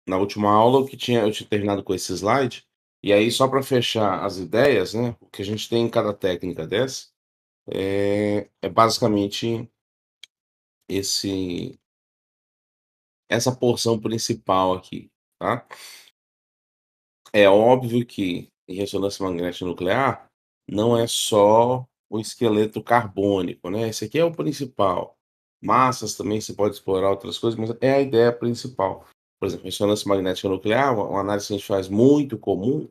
na última aula eu tinha terminado com esse slide, e aí só para fechar as ideias, né, o que a gente tem em cada técnica dessa, é basicamente esse essa porção principal aqui, tá. É óbvio que em ressonância magnética nuclear, não é só o esqueleto carbônico, né, esse aqui é o principal. Massas também você pode explorar outras coisas, mas é a ideia principal. Por exemplo, ressonância magnética nuclear, uma análise que a gente faz muito comum,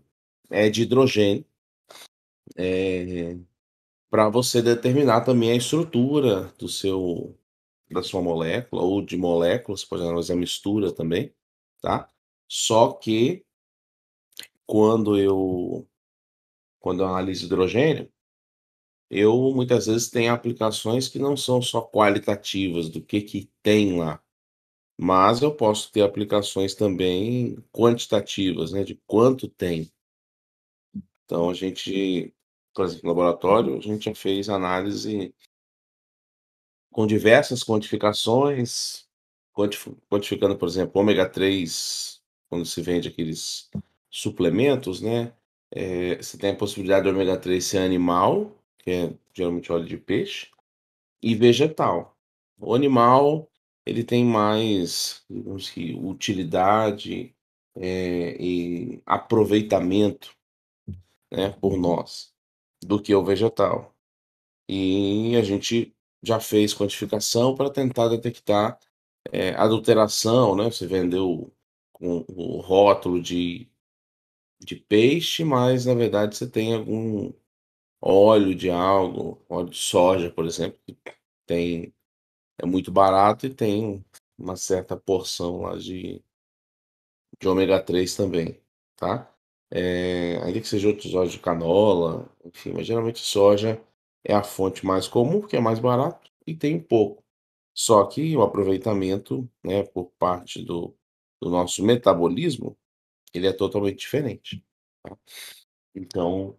é de hidrogênio, para você determinar também a estrutura da sua molécula ou de moléculas, pode analisar a mistura também, tá. Só que quando eu quando eu analiso hidrogênio, eu muitas vezes tenho aplicações que não são só qualitativas do que tem lá, mas eu posso ter aplicações também quantitativas, né, de quanto tem. Então a gente, por exemplo, no laboratório, a gente já fez análise com diversas quantificações, quantificando, por exemplo, ômega 3 quando se vende aqueles suplementos, né, você tem a possibilidade de ômega 3 ser animal, que é geralmente óleo de peixe, e vegetal. O animal, ele tem mais, digamos que, utilidade, e aproveitamento, né, por nós, do que o vegetal. E a gente já fez quantificação para tentar detectar, adulteração, né, você vendeu com o rótulo de peixe, mas na verdade você tem algum óleo de algo, óleo de soja, por exemplo, que tem é muito barato e tem uma certa porção lá de ômega 3 também, tá. Ainda que seja outros óleos de canola, enfim, mas geralmente soja é a fonte mais comum, porque é mais barato e tem pouco. Só que o aproveitamento, né, por parte do nosso metabolismo, ele é totalmente diferente, tá. Então,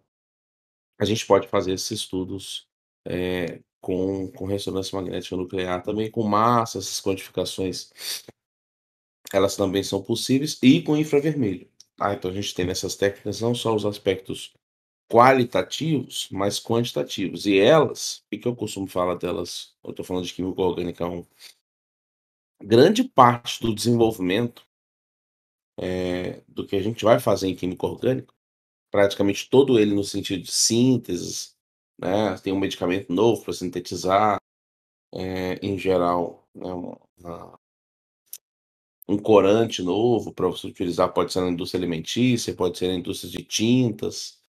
a gente pode fazer esses estudos, com ressonância magnética nuclear, também com massa, essas quantificações, elas também são possíveis, e com infravermelho, tá. Então a gente tem nessas técnicas não só os aspectos qualitativos, mas quantitativos. E elas, o que que eu costumo falar delas, eu estou falando de química orgânica 1, grande parte do desenvolvimento, do que a gente vai fazer em química orgânica, praticamente todo ele no sentido de sínteses, né, tem um medicamento novo para sintetizar, em geral, né, um corante novo para você utilizar, pode ser na indústria alimentícia, pode ser na indústria de tintas,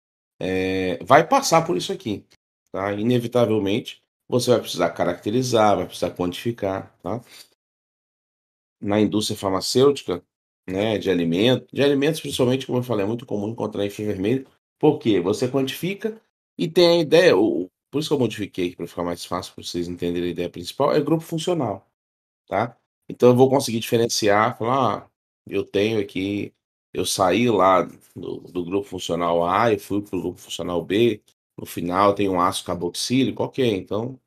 vai passar por isso aqui, tá. Inevitavelmente, você vai precisar caracterizar, vai precisar quantificar, tá. Na indústria farmacêutica, né, de alimentos principalmente, como eu falei, é muito comum encontrar infravermelho, porque você quantifica e tem a ideia, por isso que eu modifiquei para ficar mais fácil para vocês entenderem a ideia principal, é grupo funcional, tá. Então eu vou conseguir diferenciar, falar: "Ah, eu tenho aqui eu saí lá do grupo funcional A e fui para o grupo funcional B, no final tem um ácido carboxílico, ok, então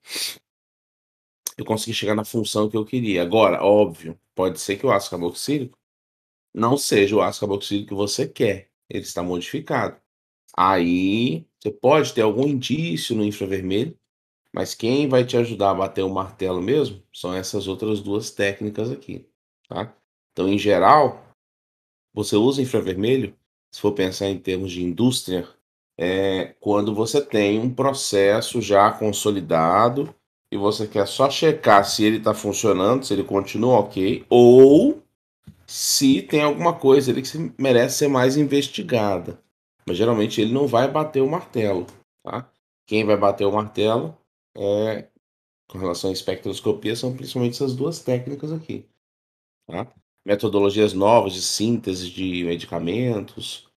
eu consegui chegar na função que eu queria". Agora, óbvio, pode ser que o ácido carboxílico não seja o ácido carboxílico que você quer, ele está modificado. Aí, você pode ter algum indício no infravermelho, mas quem vai te ajudar a bater o martelo mesmo, são essas outras 2 técnicas aqui, tá. Então, em geral, você usa infravermelho, se for pensar em termos de indústria, quando você tem um processo já consolidado e você quer só checar se ele está funcionando, se ele continua ok, ou se tem alguma coisa ali que merece ser mais investigada. Mas geralmente ele não vai bater o martelo, tá. Quem vai bater o martelo, com relação à espectroscopia, são principalmente essas 2 técnicas aqui, tá. Metodologias novas de síntese de medicamentos,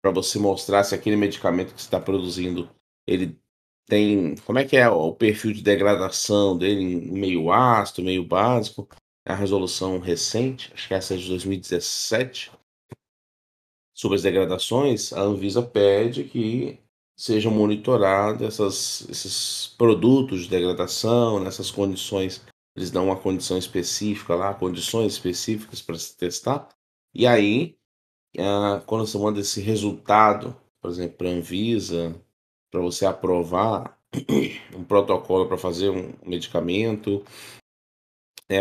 para você mostrar se aquele medicamento que você está produzindo, ele tem como é que é o perfil de degradação dele, em meio ácido, meio básico. A resolução recente, acho que essa é de 2017, sobre as degradações, a Anvisa pede que sejam monitorados esses produtos de degradação, nessas condições eles dão uma condição específica lá, condições específicas para se testar, e aí, quando você manda esse resultado, por exemplo, para a Anvisa, para você aprovar um protocolo para fazer um medicamento,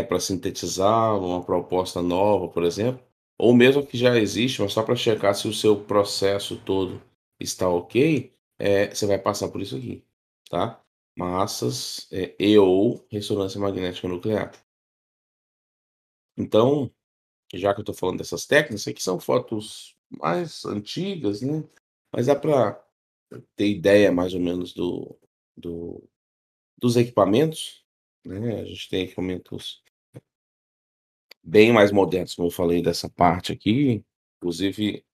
para sintetizar uma proposta nova, por exemplo, ou mesmo que já existe, mas só para checar se o seu processo todo está ok, você vai passar por isso aqui, tá? Massas, e ou ressonância magnética nuclear. Então, já que eu estou falando dessas técnicas, aqui são fotos mais antigas, né? Mas dá para ter ideia mais ou menos do dos equipamentos, né? A gente tem equipamentos bem mais modernos, como eu falei dessa parte aqui, inclusive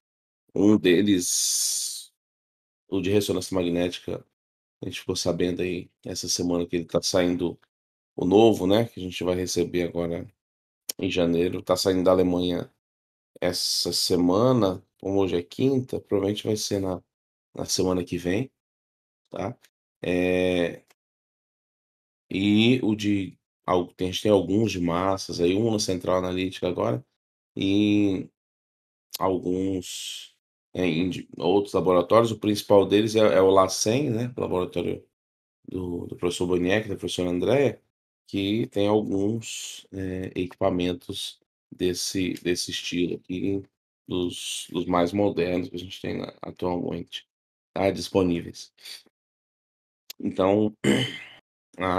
um deles, o de ressonância magnética, a gente ficou sabendo aí essa semana que ele tá saindo o novo, né, que a gente vai receber agora em janeiro, tá saindo da Alemanha essa semana, como hoje é quinta, provavelmente vai ser na semana que vem, tá. Eh, e o de a gente tem alguns de massas aí, um na central analítica agora, e alguns, em outros laboratórios. O principal deles é o LACEN, né, o laboratório do professor Boniek, da professora Andréa, que tem alguns, equipamentos desse estilo aqui, dos mais modernos que a gente tem atualmente, tá, disponíveis. Então,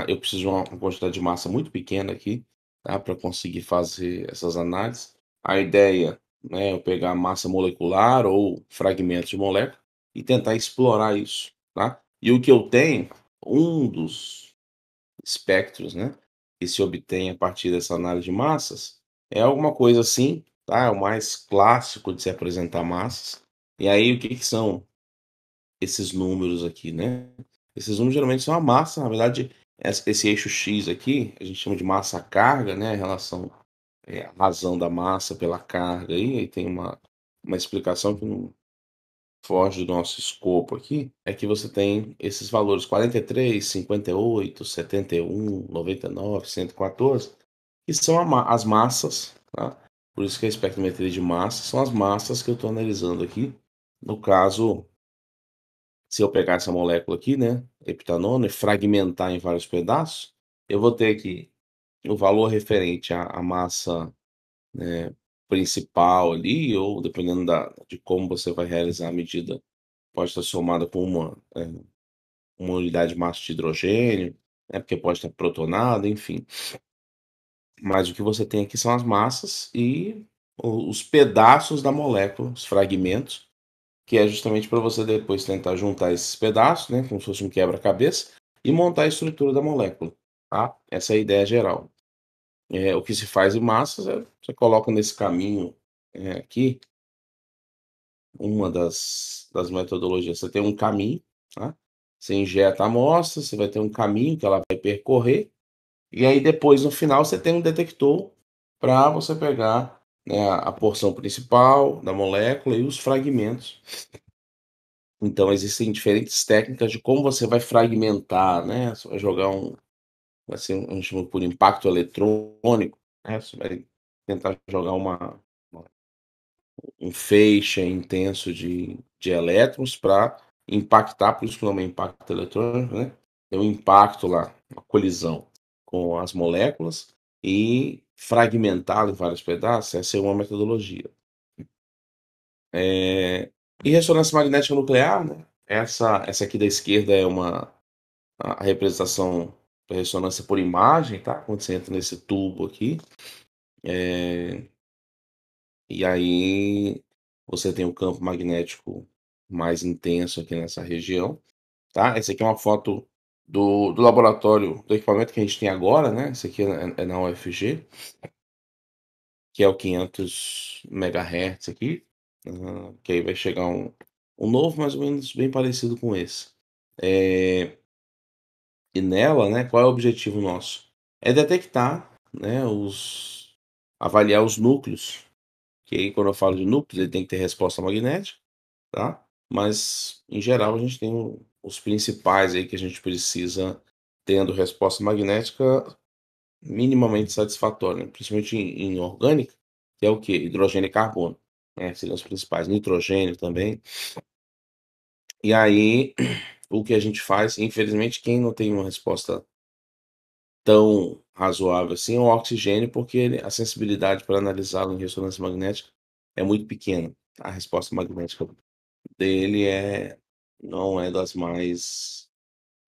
eu preciso de uma quantidade de massa muito pequena aqui, tá, para conseguir fazer essas análises. A ideia, né, é eu pegar massa molecular ou fragmentos de molécula e tentar explorar isso, tá. E o que eu tenho, um dos espectros, né, que se obtém a partir dessa análise de massas, é alguma coisa assim, tá, é o mais clássico de se apresentar massas. E aí o que que são esses números aqui, né? Esses números geralmente são a massa, na verdade, esse eixo X aqui, a gente chama de massa-carga, né? A relação, a razão da massa pela carga aí tem uma explicação que não foge do nosso escopo aqui, é que você tem esses valores 43, 58, 71, 99, 114, que são as massas, tá? Por isso que a espectrometria de massa são as massas que eu estou analisando aqui. No caso, se eu pegar essa molécula aqui, né, heptanona, e fragmentar em vários pedaços, eu vou ter aqui o valor referente à massa, né, principal ali, ou dependendo de como você vai realizar a medida, pode estar somada com uma unidade de massa de hidrogênio, né, porque pode estar protonada, enfim. Mas o que você tem aqui são as massas e os pedaços da molécula, os fragmentos, que é justamente para você depois tentar juntar esses pedaços, né, como se fosse um quebra-cabeça, e montar a estrutura da molécula, tá? Essa é a ideia geral. O que se faz em massas é você coloca nesse caminho, aqui, uma das metodologias, você tem um caminho, tá? Você injeta a amostra, você vai ter um caminho que ela vai percorrer, e aí depois no final você tem um detector para você pegar, né, a porção principal da molécula e os fragmentos. Então existem diferentes técnicas de como você vai fragmentar, né, você vai jogar vai ser a gente chama por impacto eletrônico, né, você vai tentar jogar um feixe intenso de elétrons para impactar, por isso que o nome é impacto eletrônico, né, tem um impacto lá, uma colisão com as moléculas e fragmentá-lo em vários pedaços, essa é uma metodologia. E ressonância magnética nuclear, né, essa aqui da esquerda é a representação da ressonância por imagem, tá? Quando você entra nesse tubo aqui, e aí você tem o campo magnético mais intenso aqui nessa região, tá? Essa aqui é uma foto do laboratório, do equipamento que a gente tem agora, né? Esse aqui é na UFG, que é o 500 megahertz aqui, que aí vai chegar um novo mais ou menos bem parecido com esse. E nela, né, qual é o objetivo nosso? É detectar, né, avaliar os núcleos, que aí quando eu falo de núcleos, ele tem que ter resposta magnética, tá? Mas em geral a gente tem os principais aí que a gente precisa tendo resposta magnética, minimamente satisfatória, né, principalmente em orgânica, que é o quê? Hidrogênio e carbono, né, seriam os principais, nitrogênio também. E aí, o que a gente faz, infelizmente, quem não tem uma resposta tão razoável assim é o oxigênio, porque a sensibilidade para analisá-lo em ressonância magnética é muito pequena. A resposta magnética dele não é das mais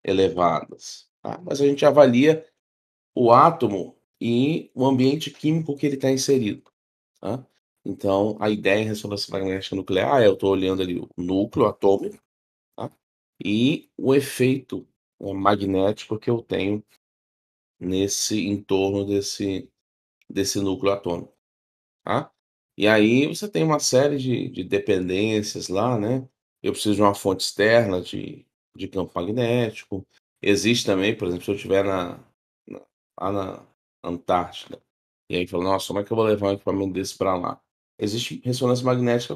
elevadas, tá? Mas a gente avalia o átomo e o ambiente químico que ele está inserido, tá? Então, a ideia em ressonância magnética nuclear eu estou olhando ali o núcleo atômico, tá? E o efeito magnético que eu tenho nesse entorno desse núcleo atômico, tá? E aí você tem uma série de dependências lá, né? Eu preciso de uma fonte externa de campo magnético. Existe também, por exemplo, se eu estiver lá na Antártida, e aí fala: "Nossa, como é que eu vou levar um equipamento desse para lá?". Existe ressonância magnética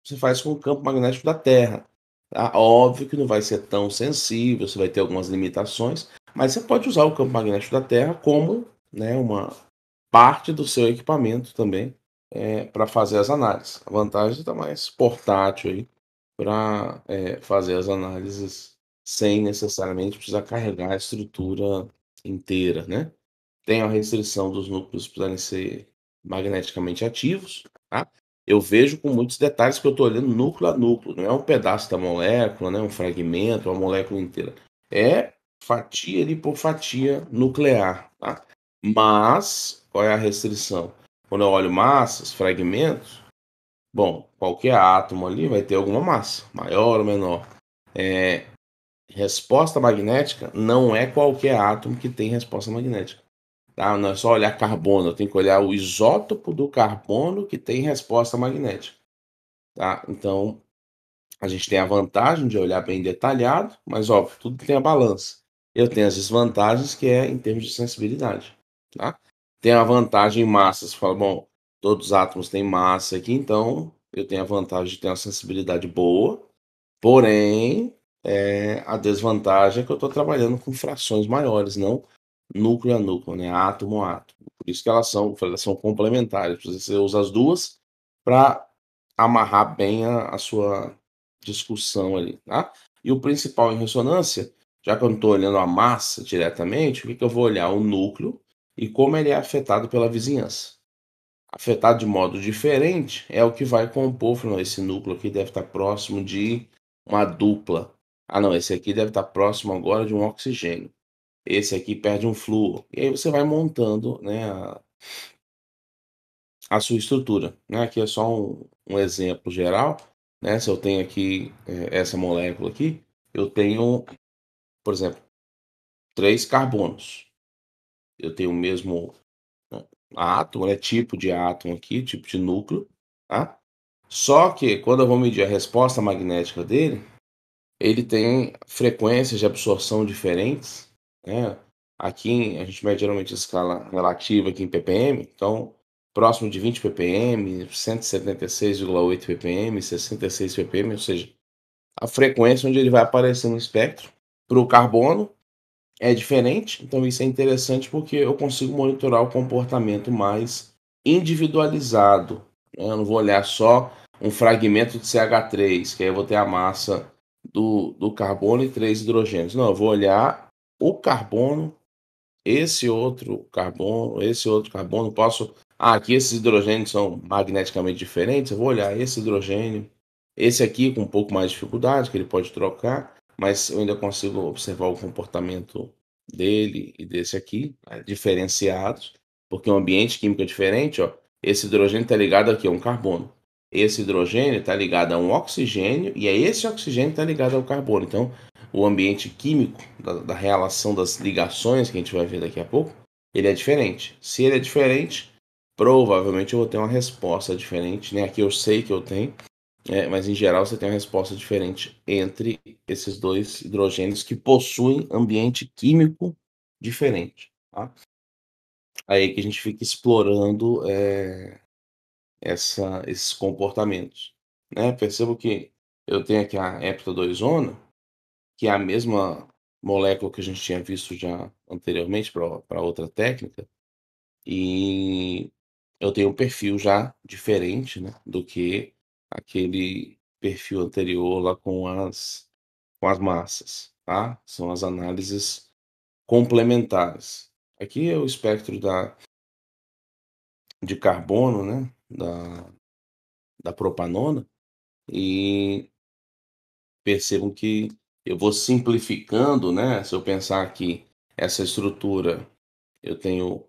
você faz com o campo magnético da Terra, tá. Óbvio que não vai ser tão sensível, você vai ter algumas limitações, mas você pode usar o campo magnético da Terra como, né, uma parte do seu equipamento também, pra fazer as análises. A vantagem está mais portátil aí para fazer as análises sem necessariamente precisar carregar a estrutura inteira, né. Tem a restrição dos núcleos precisarem ser magneticamente ativos, tá. Eu vejo com muitos detalhes que eu estou olhando núcleo a núcleo, não é um pedaço da molécula, né, um fragmento, uma molécula inteira. É fatia ali por fatia nuclear, tá. Mas, qual é a restrição? Quando eu olho massas, fragmentos, bom, qualquer átomo ali vai ter alguma massa, maior ou menor. Resposta magnética não é qualquer átomo que tem resposta magnética. Tá? Não é só olhar carbono, eu tenho que olhar o isótopo do carbono que tem resposta magnética, tá? Então, a gente tem a vantagem de olhar bem detalhado, mas óbvio, tudo tem a balança. Eu tenho as desvantagens que é em termos de sensibilidade, tá? Tem a vantagem em massa, você fala, bom, todos os átomos têm massa aqui, então eu tenho a vantagem de ter uma sensibilidade boa, porém, a desvantagem é que eu estou trabalhando com frações maiores, não núcleo a núcleo, né, átomo a átomo. Por isso que elas são complementares, você usa as 2 para amarrar bem a sua discussão ali, tá. E o principal em ressonância, já que eu não estou olhando a massa diretamente, o que que eu vou olhar? O núcleo e como ele é afetado pela vizinhança. Afetado de modo diferente é o que vai compor, falou: "Não, esse núcleo aqui deve estar próximo de uma dupla. Ah não, esse aqui deve estar próximo agora de um oxigênio. Esse aqui perde um flúor". E aí você vai montando, né, a sua estrutura, né. Aqui é só um exemplo geral, né, se eu tenho aqui, essa molécula aqui, eu tenho, por exemplo, 3 carbonos. Eu tenho o mesmo, né, átomo, né, tipo de átomo aqui, tipo de núcleo, tá. Só que quando eu vou medir a resposta magnética dele, ele tem frequências de absorção diferentes, né. A gente mede geralmente a escala relativa aqui em ppm, então próximo de 20 ppm, 176,8 ppm, 66 ppm, ou seja, a frequência onde ele vai aparecer no espectro. Para o carbono é diferente, então isso é interessante porque eu consigo monitorar o comportamento mais individualizado, né, eu não vou olhar só um fragmento de CH3, que aí eu vou ter a massa do carbono e 3 hidrogênios. Não, eu vou olhar o carbono, esse outro carbono, aqui esses hidrogênios são magneticamente diferentes, eu vou olhar esse hidrogênio, esse aqui com um pouco mais de dificuldade, que ele pode trocar, mas eu ainda consigo observar o comportamento dele e desse aqui, né, diferenciados, porque o ambiente químico é diferente, ó. Esse hidrogênio está ligado aqui a um carbono. Esse hidrogênio está ligado a um oxigênio, e é esse oxigênio que está ligado ao carbono. Então, o ambiente químico da relação das ligações que a gente vai ver daqui a pouco, ele é diferente. Se ele é diferente, provavelmente eu vou ter uma resposta diferente, né? Aqui eu sei que eu tenho, mas em geral você tem uma resposta diferente entre esses dois hidrogênios que possuem ambiente químico diferente, tá? Aí que a gente fica explorando esses comportamentos, né? Percebo que eu tenho aqui a heptadozona, que é a mesma. molécula que a gente tinha visto já anteriormente para outra técnica, e eu tenho um perfil já diferente, né, do que aquele perfil anterior lá com as massas, tá? São as análises complementares. Aqui é o espectro de carbono, né, da propanona, e percebam que eu vou simplificando, né, se eu pensar que essa estrutura eu tenho,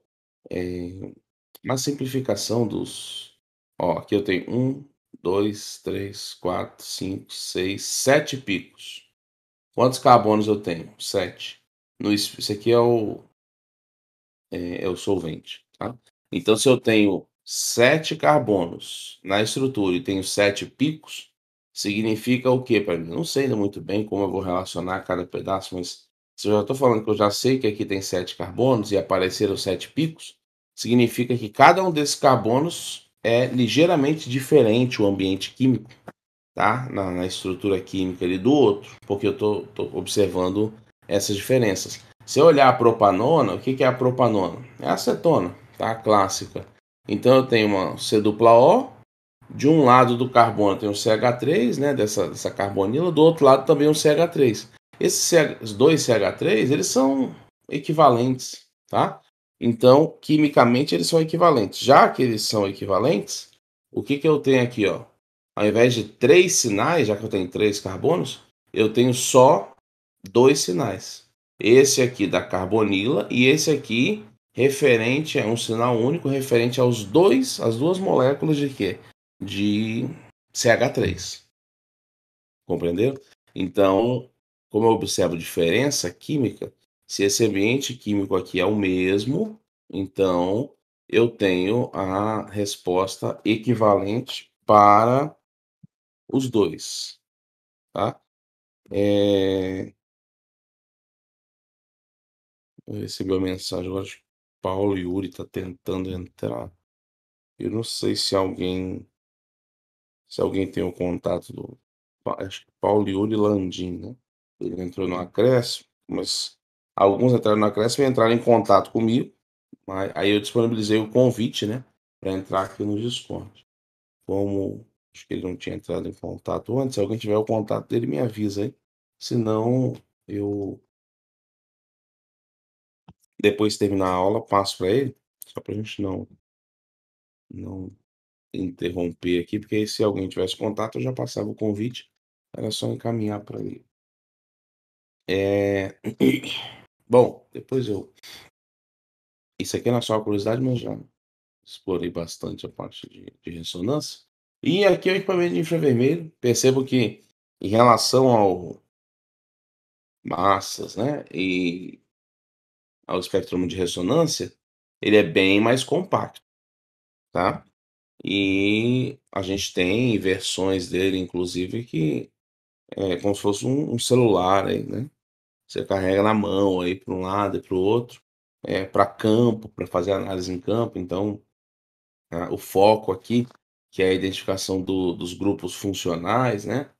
uma simplificação aqui eu tenho 7 picos. Quantos carbonos eu tenho? 7. Isso aqui é o solvente, tá. Então se eu tenho 7 carbonos na estrutura e tenho 7 picos, significa o quê para mim? Não sei ainda muito bem como eu vou relacionar cada pedaço, mas se eu já estou falando que eu já sei que aqui tem 7 carbonos e apareceram 7 picos, significa que cada um desses carbonos é ligeiramente diferente o ambiente químico, tá, na estrutura química ali do outro, porque eu tô observando essas diferenças. Se eu olhar a propanona, o que que é a propanona? É a acetona, tá, clássica. Então eu tenho uma C-O, de um lado do carbono tem o CH3, né, dessa carbonila, do outro lado também um CH3. Esses dois CH3, eles são equivalentes, tá? Então, quimicamente eles são equivalentes. Já que eles são equivalentes, o que que eu tenho aqui, ó? Ao invés de 3 sinais, já que eu tenho 3 carbonos, eu tenho só 2 sinais. Esse aqui da carbonila e esse aqui referente a um sinal único referente às duas moléculas de quê? De CH3. Compreenderam? Então, como eu observo diferença química, se esse ambiente químico aqui é o mesmo, então eu tenho a resposta equivalente para os dois, tá? Eu recebi uma mensagem agora de Paulo Yuri tá tentando entrar. Eu não sei se alguém tem o contato acho que Paulo Yuri Landim, né? Ele entrou no acréscimo, mas alguns entraram no acréscimo e entraram em contato comigo, aí eu disponibilizei o convite, né, para entrar aqui no Discord. Como acho que ele não tinha entrado em contato antes, se alguém tiver o contato dele, me avisa aí. Senão, eu, depois de terminar a aula, passo para ele, só para a gente não interromper aqui, porque aí se alguém tivesse contato, eu já passava o convite, era só encaminhar para ele. É... Bom, depois isso aqui é na sua curiosidade, mas já explorei bastante a parte de ressonância. E aqui é o equipamento de infravermelho. Percebo que, em relação ao massas, né, e ao espectrômetro de ressonância, ele é bem mais compacto, tá? E a gente tem versões dele, inclusive, que é como se fosse um celular aí, né? Você carrega na mão aí para um lado e para o outro, para campo, para fazer análise em campo. Então, o foco aqui, que é a identificação dos grupos funcionais, né,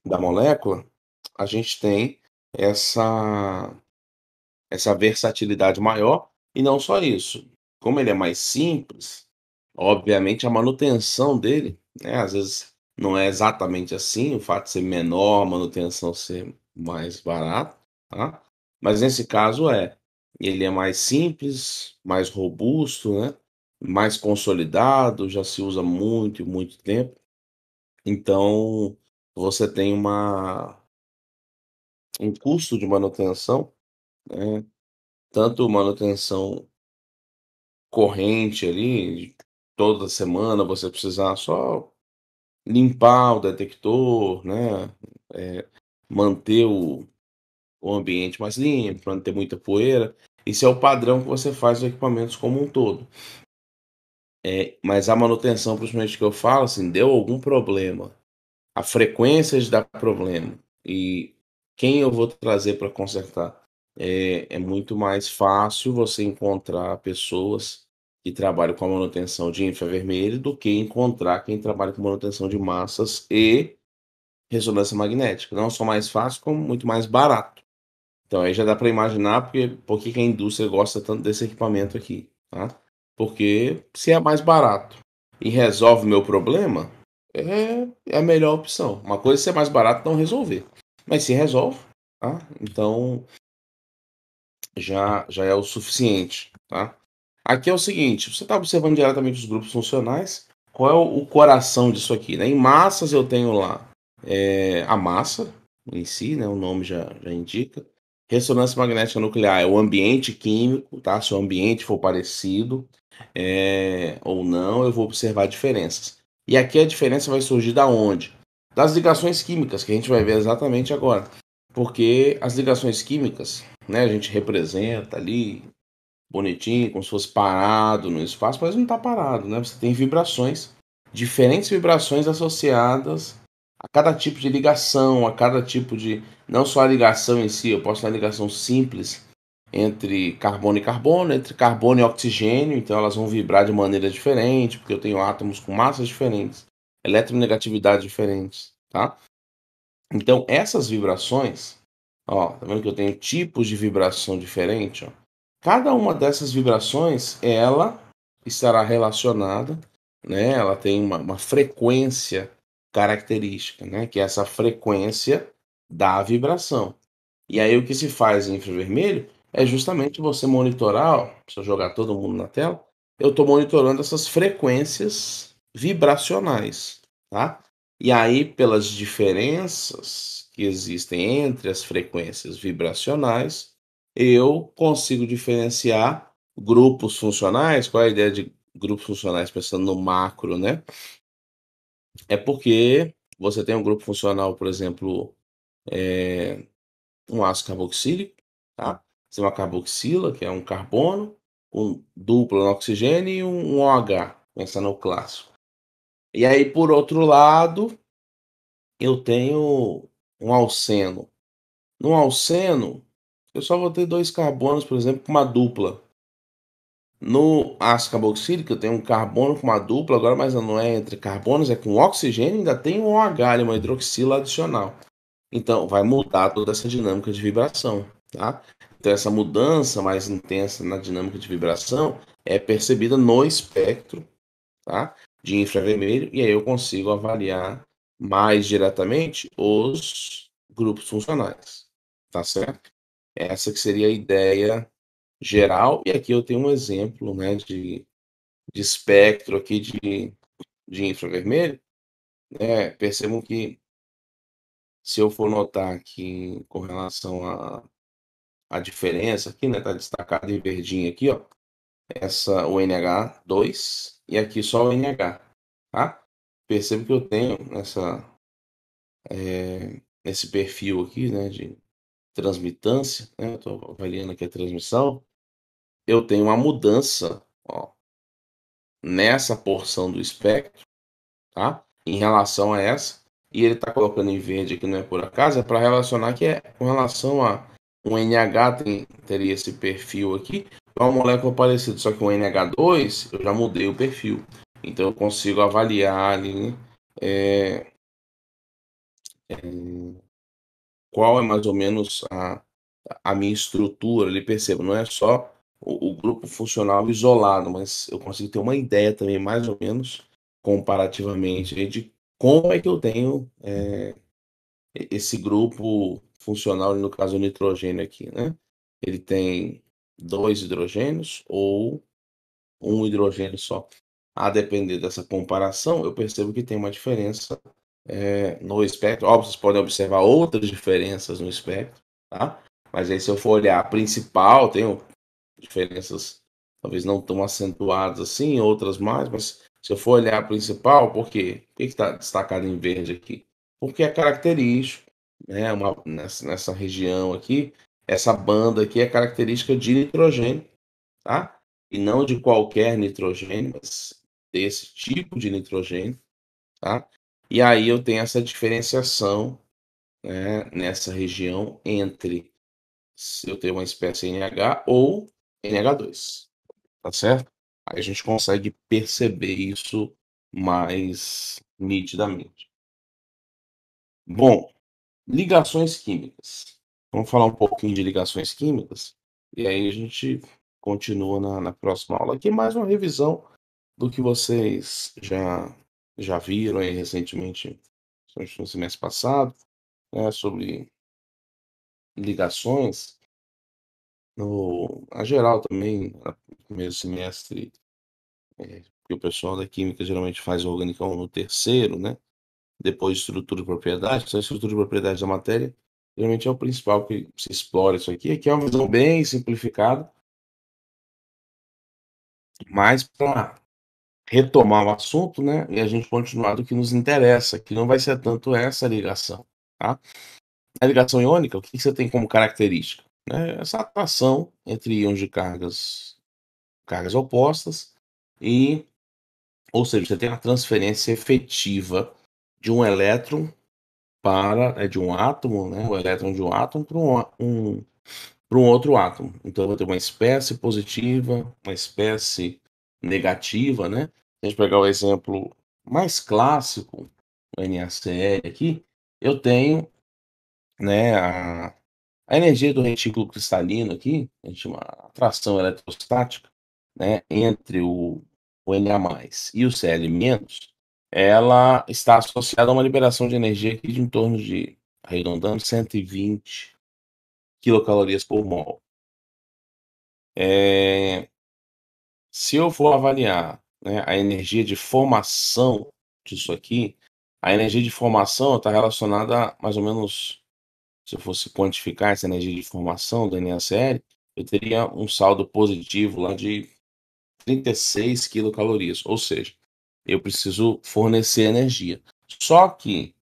da molécula, a gente tem essa versatilidade maior, e não só isso, como ele é mais simples, obviamente a manutenção dele, né, às vezes não é exatamente assim, o fato de ser menor, a manutenção ser mais barata, tá, mas nesse caso ele é mais simples, mais robusto, né, mais consolidado, já se usa muito e muito tempo, então você tem um custo de manutenção, né, tanto manutenção corrente ali, toda semana você precisar só limpar o detector, né, manter o ambiente mais limpo, pra não ter muita poeira. Esse é o padrão que você faz nos equipamentos como um todo. Mas a manutenção, principalmente que eu falo, assim, deu algum problema, a frequência de dar problema e quem eu vou trazer para consertar. É muito mais fácil você encontrar pessoas que trabalham com a manutenção de infravermelho do que encontrar quem trabalha com manutenção de massas e ressonância magnética, não só mais fácil, como muito mais barato. Então aí já dá para imaginar por que que a indústria gosta tanto desse equipamento aqui, tá? Porque se é mais barato e resolve o meu problema, é a melhor opção. Uma coisa é ser mais barato e não resolver, mas se resolve, tá? Então já é o suficiente, tá? Aqui é o seguinte, você está observando diretamente os grupos funcionais, qual é o coração disso aqui, né? Em massas eu tenho lá, a massa em si, né, o nome já indica. Ressonância magnética nuclear é o ambiente químico, tá? Se o ambiente for parecido, ou não, eu vou observar diferenças. E aqui a diferença vai surgir da onde? Das ligações químicas, que a gente vai ver exatamente agora. Porque as ligações químicas, né, a gente representa ali bonitinho, como se fosse parado no espaço, mas não está parado, né? Você tem vibrações, diferentes vibrações associadas a cada tipo de ligação, a cada tipo de. Não só a ligação em si, eu posso ter uma ligação simples entre carbono, entre carbono e oxigênio, então elas vão vibrar de maneira diferente, porque eu tenho átomos com massas diferentes, eletronegatividades diferentes, tá? Então essas vibrações, ó, tá vendo que eu tenho tipos de vibração diferente, ó? Cada uma dessas vibrações, ela estará relacionada, né? Ela tem uma frequência característica, né? Que é essa frequência da vibração. E aí o que se faz em infravermelho é justamente você monitorar, ó, se eu jogar todo mundo na tela, eu estou monitorando essas frequências vibracionais, tá? E aí, pelas diferenças que existem entre as frequências vibracionais, eu consigo diferenciar grupos funcionais. Qual é a ideia de grupos funcionais pensando no macro, né? É porque você tem um grupo funcional, por exemplo, um ácido carboxílico, tá? Você tem uma carboxila, que é um carbono, com duplo no oxigênio e um OH, pensando no clássico. E aí, por outro lado, eu tenho um alceno. No alceno, eu só vou ter dois carbonos, por exemplo, com uma dupla. No ácido carboxílico, eu tenho um carbono com uma dupla, agora, mas não é entre carbonos, é com oxigênio, ainda tem um OH, ali, uma hidroxila adicional. Então, vai mudar toda essa dinâmica de vibração, tá? Então, essa mudança mais intensa na dinâmica de vibração é percebida no espectro, tá? De infravermelho, e aí eu consigo avaliar mais diretamente os grupos funcionais, tá certo? Essa que seria a ideia geral, e aqui eu tenho um exemplo, né, de espectro aqui de infravermelho, né? Percebam que se eu for notar aqui com relação à diferença aqui, né, tá destacado em verdinho aqui, ó, o NH2 e aqui só o NH, tá? Percebo que eu tenho esse perfil aqui, né, de transmitância, né, eu tô avaliando aqui a transmissão, eu tenho uma mudança, ó, nessa porção do espectro, tá? Em relação a essa, e ele está colocando em verde aqui, não é por acaso, é para relacionar que é com relação a um NH teria esse perfil aqui, é uma molécula parecida, só que o NH2 eu já mudei o perfil, então eu consigo avaliar ali, né, é, qual é mais ou menos a minha estrutura ali, percebo, não é só o grupo funcional isolado, mas eu consigo ter uma ideia também, mais ou menos, comparativamente, aí, de como é que eu tenho esse grupo funcional, no caso o nitrogênio aqui, né? Ele tem dois hidrogênios ou um hidrogênio só. A depender dessa comparação, eu percebo que tem uma diferença no espectro. Óbvio, vocês podem observar outras diferenças no espectro, tá? Mas aí, se eu for olhar a principal, tem diferenças talvez não tão acentuadas assim, outras mais, mas se eu for olhar a principal, por quê? Por que está destacado em verde aqui? Porque é característico, né? Nessa região aqui, essa banda aqui é característica de nitrogênio, tá? E não de qualquer nitrogênio, mas desse tipo de nitrogênio, tá? E aí eu tenho essa diferenciação, né, nessa região entre se eu tenho uma espécie NH ou NH2, tá certo? Aí a gente consegue perceber isso mais nitidamente. Bom, ligações químicas. Vamos falar um pouquinho de ligações químicas, e aí a gente continua na próxima aula, aqui mais uma revisão do que vocês já viram aí recentemente, principalmente no semestre passado, né, sobre ligações, no a geral também, no primeiro semestre, que o pessoal da química geralmente faz o organicão no terceiro, né, depois estrutura e propriedade, então a estrutura e propriedade da matéria, geralmente é o principal que se explora isso aqui é uma visão bem simplificada, mas para retomar o assunto, né, e a gente continuar do que nos interessa, que não vai ser tanto essa ligação, tá. A ligação iônica, o que que você tem como característica? Né, essa atração entre íons de cargas opostas e ou seja, você tem a transferência efetiva de um elétron de um átomo, né, o elétron de um átomo para um outro átomo. Então eu vou ter uma espécie positiva, uma espécie negativa, né. Se a gente pegar o exemplo mais clássico, o NaCl aqui, eu tenho, né, a energia do retículo cristalino aqui, a gente chama atração eletrostática, né, entre o Na+ e o Cl-, ela está associada a uma liberação de energia aqui de em torno de, arredondando, 120 quilocalorias por mol. Se eu for avaliar, né, a energia de formação disso aqui, a energia de formação está relacionada a mais ou menos, se eu fosse quantificar essa energia de formação do NaCl, eu teria um saldo positivo lá de 36 quilocalorias, ou seja, eu preciso fornecer energia. Só que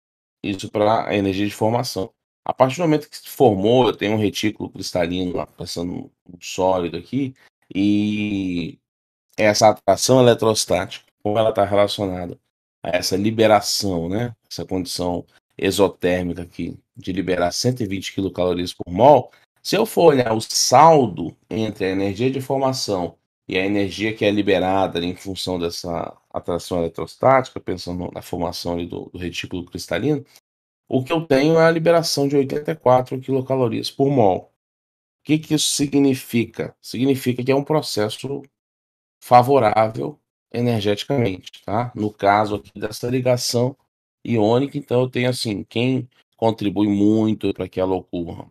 isso para a energia de formação. A partir do momento que se formou, eu tenho um retículo cristalino lá, passando um sólido aqui, e essa atração eletrostática, como ela está relacionada a essa liberação, né, essa condição exotérmica aqui, de liberar 120 quilocalorias por mol, se eu for olhar o saldo entre a energia de formação e a energia que é liberada em função dessa atração eletrostática, pensando na formação ali do retículo cristalino, o que eu tenho é a liberação de 84 quilocalorias por mol. O que que isso significa? Significa que é um processo favorável energeticamente, tá. No caso aqui dessa ligação iônica, então eu tenho, assim, quem contribui muito para que ela ocorra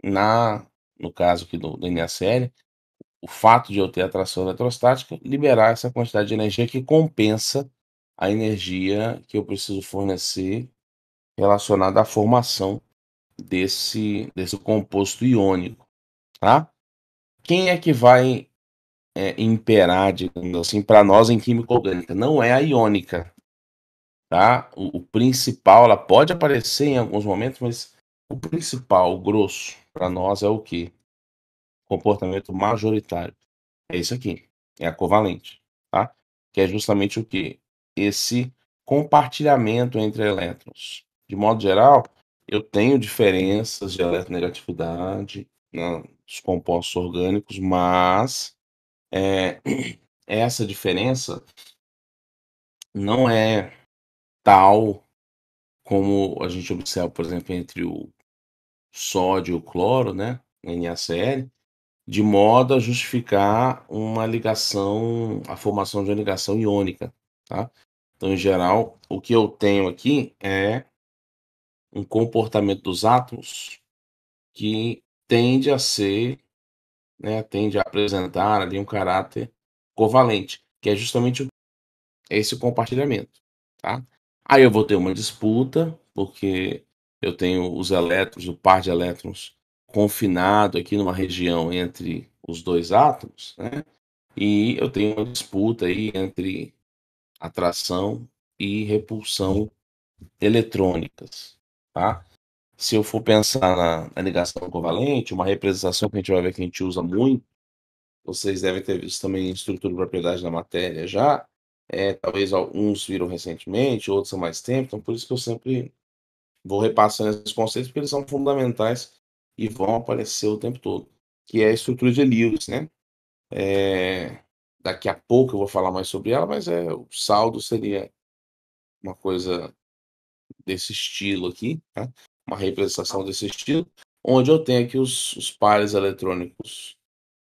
na no caso aqui do NaCl, o fato de eu ter atração eletrostática, liberar essa quantidade de energia que compensa a energia que eu preciso fornecer relacionada à formação desse composto iônico, tá. Quem é que vai imperar, digamos assim, para nós em química orgânica? Não é a iônica, tá. O principal, ela pode aparecer em alguns momentos, mas o principal, o grosso, para nós é o quê? Comportamento majoritário. É isso aqui, é a covalente, tá. Que é justamente o quê? Esse compartilhamento entre elétrons. De modo geral, eu tenho diferenças de eletronegatividade, né, dos compostos orgânicos, mas, eh, essa diferença não é tal como a gente observa, por exemplo, entre o sódio e o cloro, né, NaCl, de modo a justificar uma ligação, a formação de uma ligação iônica, tá. Então, em geral, o que eu tenho aqui é um comportamento dos átomos que tende a ser, né, tende a apresentar ali um caráter covalente, que é justamente esse compartilhamento, tá. Aí eu vou ter uma disputa, porque eu tenho os elétrons, o par de elétrons confinado aqui numa região entre os 2 átomos, né, e eu tenho uma disputa aí entre atração e repulsão eletrônicas, tá. Se eu for pensar na ligação covalente, uma representação que a gente vai ver que a gente usa muito, vocês devem ter visto também em estrutura e propriedade da matéria já, talvez alguns viram recentemente, outros há mais tempo, então por isso que eu sempre vou repassando esses conceitos, porque eles são fundamentais e vão aparecer o tempo todo, que é a estrutura de Lewis, né. Daqui a pouco eu vou falar mais sobre ela, mas o saldo seria uma coisa desse estilo aqui, tá, uma representação desse estilo, onde eu tenho aqui os pares eletrônicos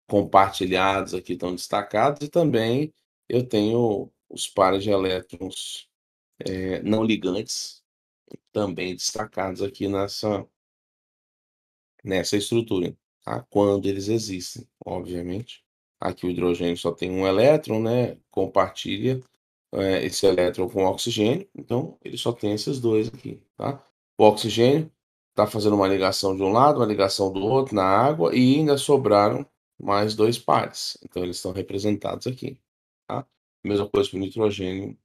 compartilhados aqui estão destacados e também eu tenho os pares de elétrons, não ligantes também destacados aqui nessa estrutura, tá, quando eles existem, obviamente. Aqui o hidrogênio só tem um elétron, né, compartilha, esse elétron com oxigênio, então ele só tem esses 2 aqui, tá. O oxigênio está fazendo uma ligação de um lado, uma ligação do outro na água e ainda sobraram mais 2 pares, então eles estão representados aqui, tá. Mesma coisa para o nitrogênio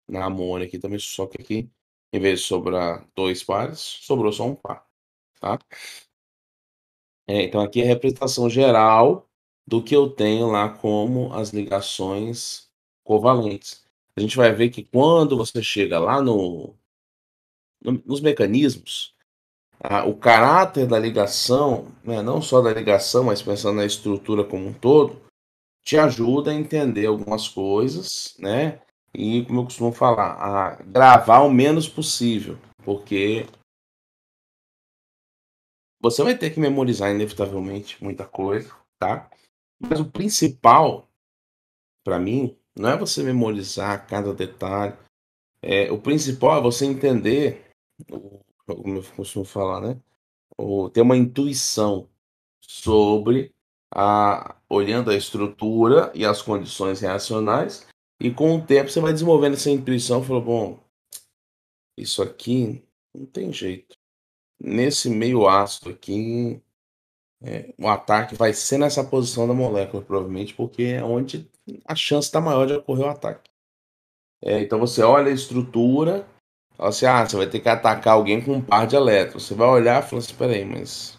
na amônia aqui também, só que aqui, em vez de sobrar 2 pares, sobrou só um par, tá. Então aqui é a representação geral do que eu tenho lá como as ligações covalentes. A gente vai ver que quando você chega lá nos mecanismos, o caráter da ligação, né, não só da ligação, mas pensando na estrutura como um todo, te ajuda a entender algumas coisas, né, e como eu costumo falar, a gravar o menos possível, porque você vai ter que memorizar inevitavelmente muita coisa, tá? Mas o principal, para mim, não é você memorizar cada detalhe, o principal é você entender, como eu costumo falar, né, ou ter uma intuição sobre olhando a estrutura e as condições reacionais, e com o tempo você vai desenvolvendo essa intuição, falou: "Bom, isso aqui não tem jeito. Nesse meio ácido aqui, o ataque vai ser nessa posição da molécula, provavelmente, porque é onde a chance está maior de ocorrer o ataque". Então você olha a estrutura, fala assim: "Ah, você vai ter que atacar alguém com um par de elétrons". Você vai olhar e fala assim: "Espera aí, mas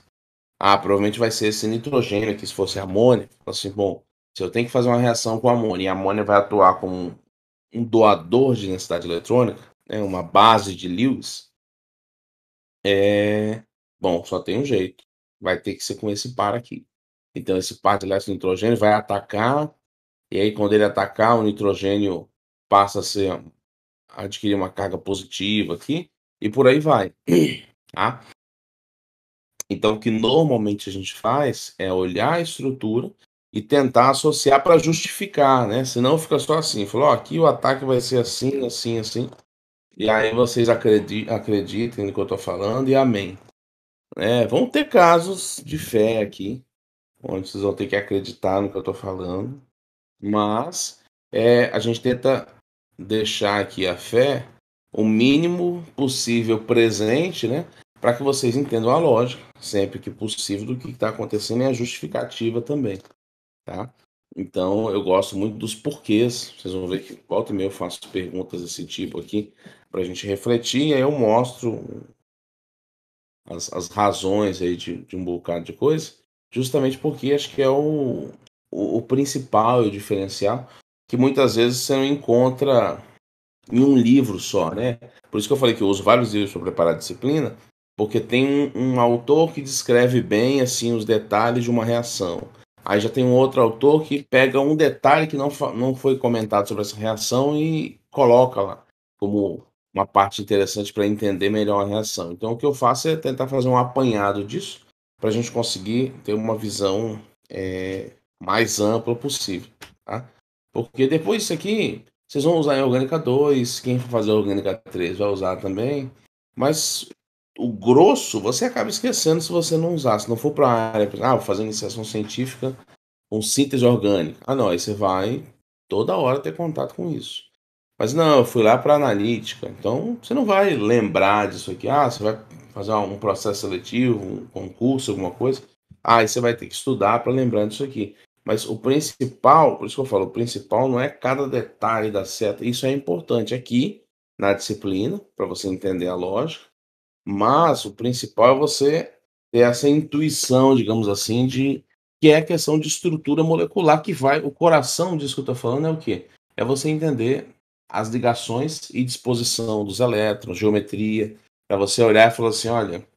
provavelmente vai ser esse nitrogênio aqui, se fosse amônia". Fala assim: "Bom, se eu tenho que fazer uma reação com amônia e a amônia vai atuar como um doador de densidade eletrônica, né, uma base de Lewis, bom, só tem um jeito, vai ter que ser com esse par aqui". Então esse par de elétrons de nitrogênio vai atacar, e aí quando ele atacar, o nitrogênio passa a adquirir uma carga positiva aqui, e por aí vai, tá. Então o que normalmente a gente faz é olhar a estrutura e tentar associar para justificar, né, senão fica só assim, falou: "Ó, aqui o ataque vai ser assim, assim, assim", e aí vocês acreditem no que eu estou falando e amém. Vão ter casos de fé aqui, onde vocês vão ter que acreditar no que eu estou falando, mas, a gente tenta deixar aqui a fé o mínimo possível presente, né, para que vocês entendam a lógica, sempre que possível, do que está acontecendo e a justificativa também, tá. Então eu gosto muito dos porquês, vocês vão ver que volta e meia eu faço perguntas desse tipo aqui, para a gente refletir, e aí eu mostro as razões aí de um bocado de coisa, justamente porque acho que é o principal e o diferencial, que muitas vezes você não encontra em um livro só, né. Por isso que eu falei que eu uso vários livros para preparar a disciplina, porque tem um autor que descreve bem, assim, os detalhes de uma reação. Aí já tem um outro autor que pega um detalhe que não foi comentado sobre essa reação e coloca lá, como uma parte interessante para entender melhor a reação. Então o que eu faço é tentar fazer um apanhado disso, para a gente conseguir ter uma visão, mais ampla possível, tá. Porque depois disso aqui vocês vão usar em orgânica 2, quem for fazer orgânica 3 vai usar também, mas o grosso você acaba esquecendo se você não usar, se não for para a área, vou fazer iniciação científica com síntese orgânica. Não, aí você vai toda hora ter contato com isso. Mas não, eu fui lá para analítica, então você não vai lembrar disso aqui. Você vai fazer um processo seletivo, um concurso, alguma coisa. Aí você vai ter que estudar para lembrar disso aqui. Mas o principal, por isso que eu falo, o principal não é cada detalhe da seta. Isso é importante aqui na disciplina, para você entender a lógica, mas o principal é você ter essa intuição, digamos assim, de que é a questão de estrutura molecular que vai o coração disso que eu estou falando é o quê? É você entender as ligações e disposição dos elétrons, geometria, para você olhar e falar assim: "Olha,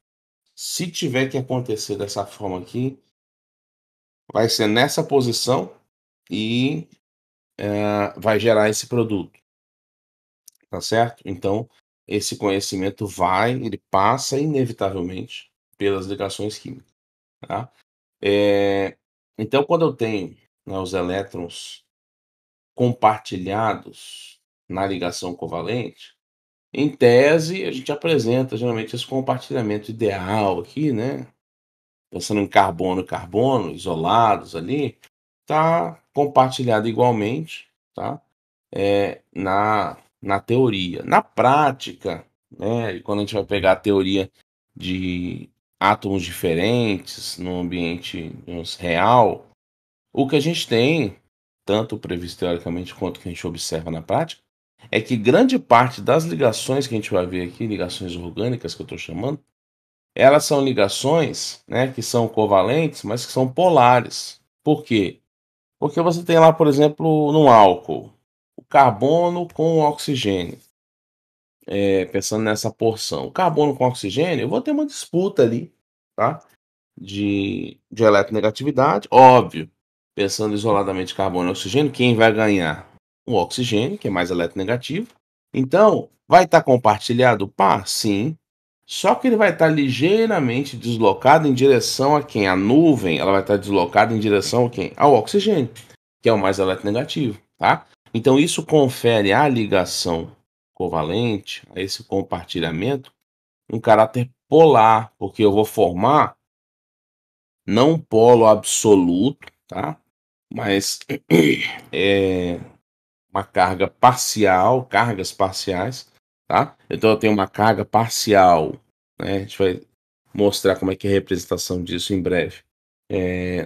se tiver que acontecer dessa forma aqui, vai ser nessa posição e, vai gerar esse produto", tá certo? Então esse conhecimento ele passa inevitavelmente pelas ligações químicas, tá. Então quando eu tenho, né, os elétrons compartilhados na ligação covalente, em tese, a gente apresenta geralmente esse compartilhamento ideal aqui, né, pensando em carbono e carbono isolados ali, tá compartilhado igualmente, tá, na teoria. Na prática, né, quando a gente vai pegar a teoria de átomos diferentes no ambiente, digamos, real, o que a gente tem, tanto previsto teoricamente quanto que a gente observa na prática, é que grande parte das ligações que a gente vai ver aqui, ligações orgânicas que eu estou chamando, elas são ligações, né, que são covalentes, mas que são polares. Por quê? Porque você tem lá, por exemplo, no álcool, o carbono com o oxigênio. Pensando nessa porção, o carbono com oxigênio, eu vou ter uma disputa ali, tá? De eletronegatividade, óbvio. Pensando isoladamente carbono e oxigênio, quem vai ganhar? O oxigênio, que é mais eletronegativo. Então, vai estar compartilhado o par? Sim. Só que ele vai estar ligeiramente deslocado em direção a quem? A nuvem, ela vai estar deslocada em direção a quem? Ao oxigênio, que é o mais eletronegativo, tá? Então isso confere à ligação covalente, a esse compartilhamento, um caráter polar, porque eu vou formar não um polo absoluto, tá? Mas é uma carga parcial, cargas parciais, tá? Então eu tenho uma carga parcial, né? A gente vai mostrar como é que é a representação disso em breve.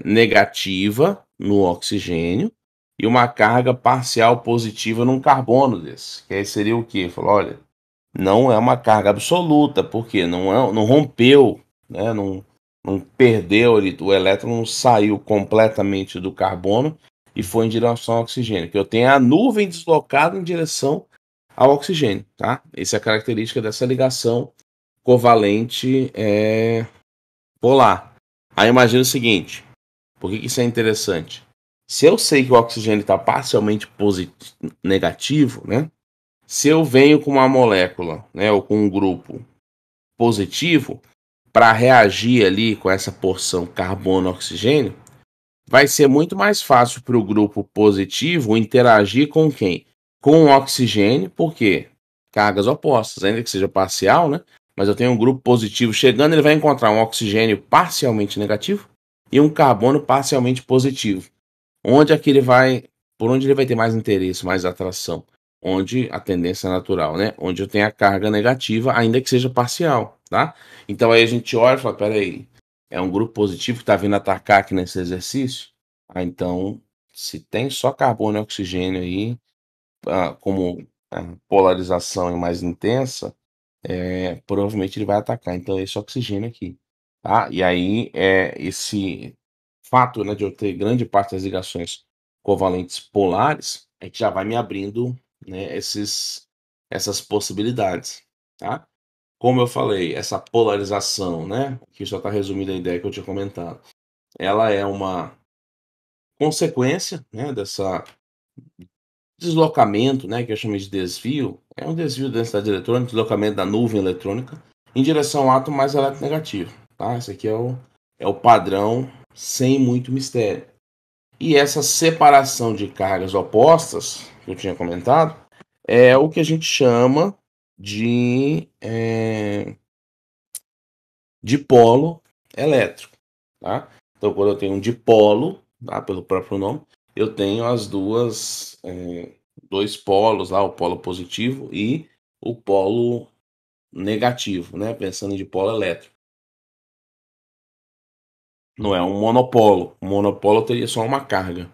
Negativa no oxigênio e uma carga parcial positiva num carbono desse. Que aí seria o quê? Falou, olha, não é uma carga absoluta, porque não rompeu, né? Não perdeu, o elétron não saiu completamente do carbono e foi em direção ao oxigênio, que eu tenho a nuvem deslocada em direção ao oxigênio, tá? Essa é a característica dessa ligação covalente polar. Aí imagina o seguinte, por que isso é interessante? Se eu sei que o oxigênio está parcialmente negativo, né? Se eu venho com uma molécula, né, ou com um grupo positivo, para reagir ali com essa porção carbono-oxigênio, vai ser muito mais fácil para o grupo positivo interagir com quem? Com o oxigênio, por quê? Cargas opostas, ainda que seja parcial, né? Mas eu tenho um grupo positivo chegando, ele vai encontrar um oxigênio parcialmente negativo e um carbono parcialmente positivo. Onde é que ele vai, por onde ele vai ter mais interesse, mais atração? Onde a tendência é natural, né? Onde eu tenho a carga negativa, ainda que seja parcial, tá? Então aí a gente olha e fala, peraí, é um grupo positivo que está vindo atacar aqui nesse exercício? Então, se tem só carbono e oxigênio aí, como polarização é mais intensa, provavelmente ele vai atacar. Então, esse oxigênio aqui, tá? E aí, esse fato, né, de eu ter grande parte das ligações covalentes polares, é que já vai me abrindo, né, essas possibilidades, tá? Como eu falei, essa polarização, né, que só está resumida a ideia que eu tinha comentado, ela é uma consequência, né, dessa deslocamento, né, que eu chamei de desvio, é um desvio da densidade eletrônica, deslocamento da nuvem eletrônica em direção ao átomo mais eletronegativo, tá? Esse aqui é o padrão sem muito mistério. E essa separação de cargas opostas, que eu tinha comentado, é o que a gente chama de dipolo elétrico, tá? Então, quando eu tenho um dipolo, tá, pelo próprio nome, eu tenho as dois polos lá, o polo positivo e o polo negativo, né? Pensando em dipolo elétrico. Não é um monopolo. O monopolo teria só uma carga,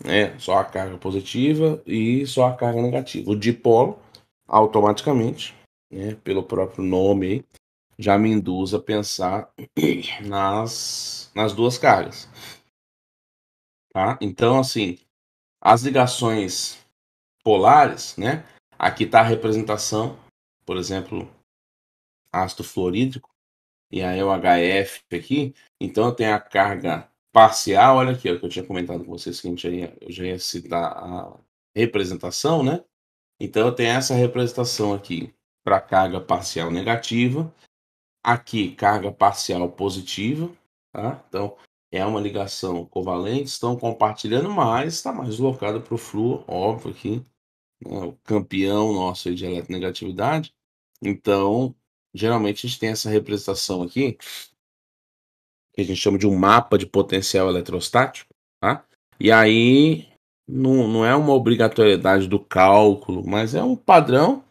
né? Só a carga positiva e só a carga negativa. O dipolo, automaticamente, né, pelo próprio nome aí, já me induz a pensar nas duas cargas, tá? Então, assim, as ligações polares, né? Aqui está a representação, por exemplo, ácido fluorídrico, e aí o HF aqui. Então eu tenho a carga parcial, olha aqui, é o que eu tinha comentado com vocês, que eu já ia citar a representação, né? Então eu tenho essa representação aqui. para carga parcial negativa, aqui carga parcial positiva, tá? Então é uma ligação covalente, estão compartilhando, mas está mais deslocada para o flúor, óbvio aqui, né, o campeão nosso aí de eletronegatividade. Então, geralmente a gente tem essa representação aqui, que a gente chama de um mapa de potencial eletrostático, tá? E aí não é uma obrigatoriedade do cálculo, mas é um padrão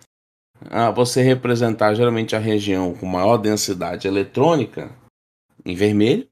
você representar geralmente a região com maior densidade eletrônica em vermelho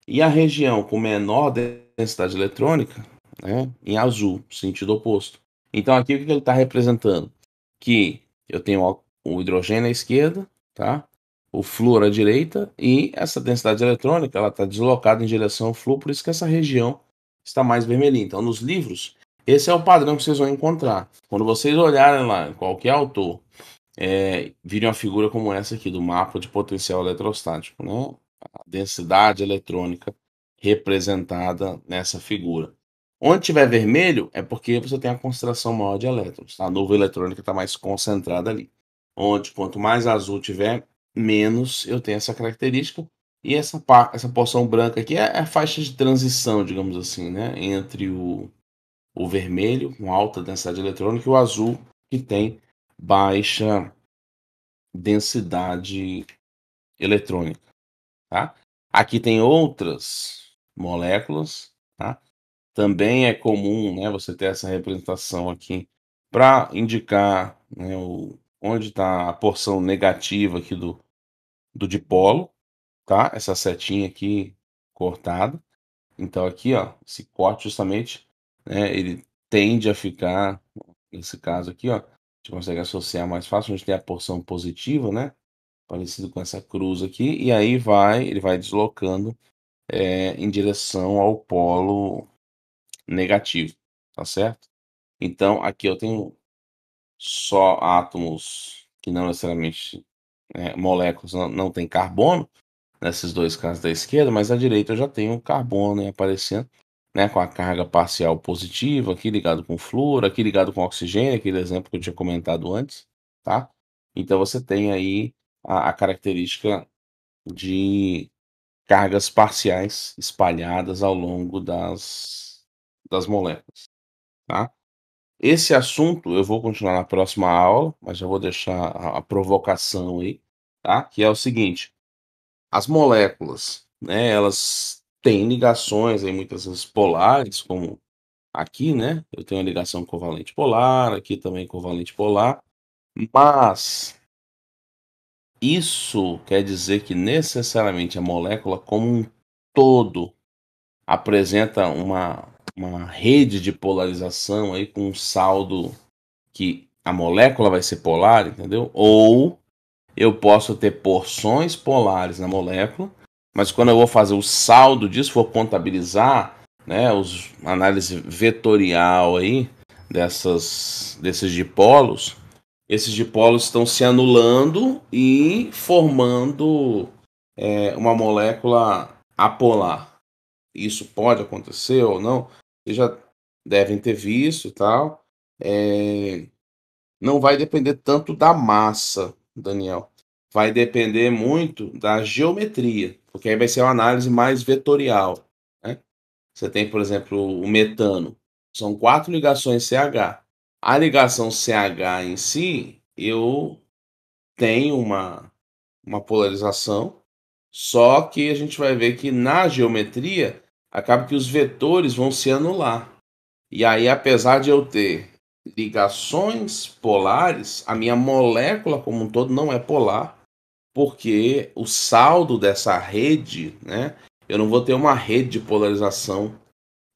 e a região com menor densidade eletrônica, né, em azul, sentido oposto. Então aqui o que ele está representando? Que eu tenho o hidrogênio à esquerda, tá? O flúor à direita e essa densidade eletrônica ela está deslocada em direção ao flúor, por isso que essa região está mais vermelhinha. Então nos livros, esse é o padrão que vocês vão encontrar. Quando vocês olharem lá em qualquer autor, virem uma figura como essa aqui, do mapa de potencial eletrostático, né? A densidade eletrônica representada nessa figura. Onde tiver vermelho é porque você tem a concentração maior de elétrons. A nuvem eletrônica está mais concentrada ali. Onde quanto mais azul tiver, menos eu tenho essa característica. E essa porção branca aqui é a faixa de transição, digamos assim, né? Entre o vermelho, com alta densidade eletrônica, e o azul, que tem baixa densidade eletrônica, tá? Aqui tem outras moléculas, tá? Também é comum, né, você ter essa representação aqui para indicar, né, onde está a porção negativa aqui do dipolo, tá? Essa setinha aqui cortada. Então aqui, ó, esse corte justamente, né, ele tende a ficar, nesse caso aqui, ó, a gente consegue associar mais fácil, a gente tem a porção positiva, né? Parecido com essa cruz aqui, e aí ele vai deslocando em direção ao polo negativo, tá certo? Então, aqui eu tenho só átomos que não necessariamente, moléculas, não tem carbono, nesses dois casos da esquerda, mas à direita eu já tenho o carbono aí aparecendo, né, com a carga parcial positiva, aqui ligado com flúor, aqui ligado com oxigênio, aquele exemplo que eu tinha comentado antes, tá? Então você tem aí a característica de cargas parciais espalhadas ao longo das moléculas, tá? Esse assunto eu vou continuar na próxima aula, mas já vou deixar a provocação aí, tá? Que é o seguinte: as moléculas, né, elas têm ligações aí muitas vezes polares, como aqui, né? Eu tenho a ligação covalente polar, aqui também covalente polar, mas isso quer dizer que necessariamente a molécula como um todo apresenta uma rede de polarização aí com um saldo que a molécula vai ser polar, entendeu? Ou eu posso ter porções polares na molécula, mas quando eu vou fazer o saldo disso, for contabilizar, né, análise vetorial aí desses dipolos, esses dipolos estão se anulando e formando uma molécula apolar. Isso pode acontecer ou não? Vocês já devem ter visto e tal. Não vai depender tanto da massa, Daniel. Vai depender muito da geometria, porque aí vai ser uma análise mais vetorial, né? Você tem, por exemplo, o metano. São 4 ligações CH. A ligação CH em si, eu tenho uma polarização, só que a gente vai ver que na geometria acaba que os vetores vão se anular. E aí, apesar de eu ter ligações polares, a minha molécula como um todo não é polar, porque o saldo dessa rede, né, eu não vou ter uma rede de polarização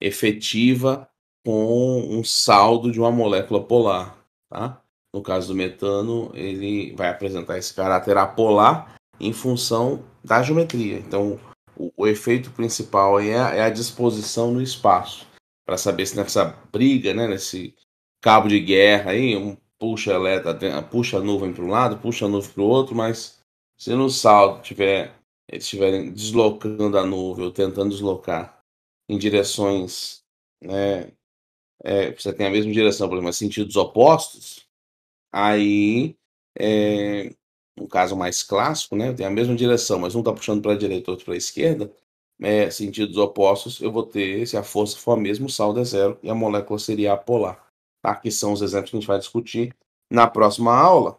efetiva com um saldo de uma molécula polar, tá? No caso do metano, ele vai apresentar esse caráter apolar em função da geometria. Então, o efeito principal aí é a disposição no espaço, para saber se nessa briga, né, nesse cabo de guerra aí, puxa a nuvem para um lado, puxa a nuvem para o outro, mas se no saldo eles estiverem deslocando a nuvem ou tentando deslocar em direções, né, você tem a mesma direção, por exemplo, mas sentidos opostos, aí um caso mais clássico, né, tem a mesma direção, mas um está puxando para a direita, outro para a esquerda, sentidos opostos, eu vou ter, se a força for a mesma, o saldo é zero e a molécula seria apolar, tá? Que são os exemplos que a gente vai discutir na próxima aula.